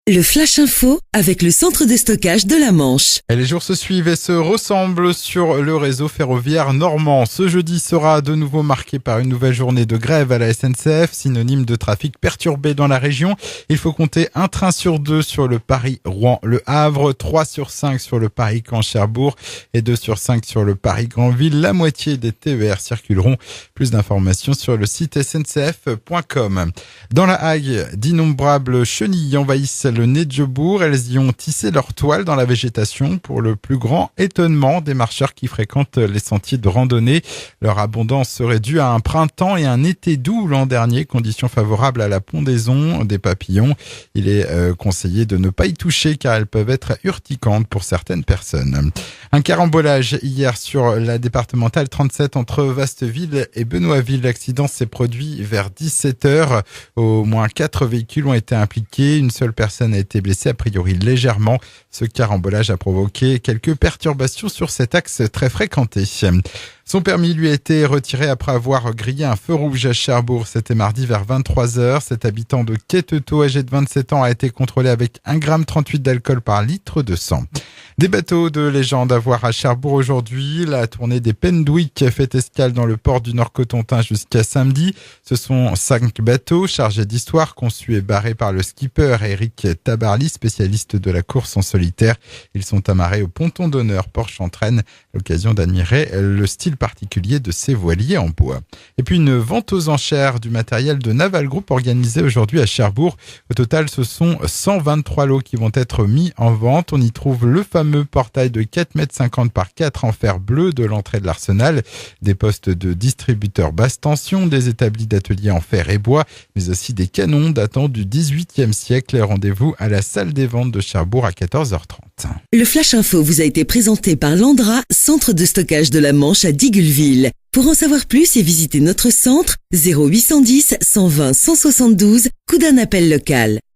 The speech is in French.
Le Flash Info avec le centre de stockage de la Manche. Et les jours se suivent et se ressemblent sur le réseau ferroviaire normand. Ce jeudi sera de nouveau marqué par une nouvelle journée de grève à la SNCF, synonyme de trafic perturbé dans la région. Il faut compter un train sur deux sur le Paris-Rouen-Le Havre, 3 sur 5 sur le Paris-Caen-Cherbourg et 2 sur 5 sur le Paris-Granville. La moitié des TER circuleront. Plus d'informations sur le site sncf.com. Dans la Hague, d'innombrables chenilles envahissent le Nez-de-Jebourg. Elles y ont tissé leur toile dans la végétation pour le plus grand étonnement des marcheurs qui fréquentent les sentiers de randonnée. Leur abondance serait due à un printemps et un été doux l'an dernier, conditions favorables à la pondaison des papillons. Il est conseillé de ne pas y toucher car elles peuvent être urticantes pour certaines personnes. Un carambolage hier sur la départementale 37 entre Vasteville et Benoîtville. L'accident s'est produit vers 17h. Au moins 4 véhicules ont été impliqués. Une seule personne a été blessée, a priori légèrement. Ce carambolage a provoqué quelques perturbations sur cet axe très fréquenté. Son permis lui a été retiré après avoir grillé un feu rouge à Cherbourg. C'était mardi vers 23h. Cet habitant de Quétetot, âgé de 27 ans, a été contrôlé avec 1,38 g d'alcool par litre de sang. Des bateaux de légende à voir à Cherbourg aujourd'hui. La tournée des Pendwick fait escale dans le port du Nord-Cotentin jusqu'à samedi. Ce sont 5 bateaux chargés d'histoire, conçus et barrés par le skipper Eric Tabarly, spécialiste de la course en solitaire. Ils sont amarrés au ponton d'honneur Port-Chantraine, l'occasion d'admirer le style particulier de ces voiliers en bois. Et puis une vente aux enchères du matériel de Naval Group organisée aujourd'hui à Cherbourg. Au total, ce sont 123 lots qui vont être mis en vente. On y trouve le fameux portail de 4,50 m par 4 en fer bleu de l'entrée de l'Arsenal, des postes de distributeurs basse tension, des établis d'ateliers en fer et bois, mais aussi des canons datant du XVIIIe siècle. Rendez-vous à la salle des ventes de Cherbourg à 14h30. Le Flash Info vous a été présenté par Landra, centre de stockage de la Manche à Digulville. Pour en savoir plus et visiter notre centre, 0810 120 172, coup d'un appel local.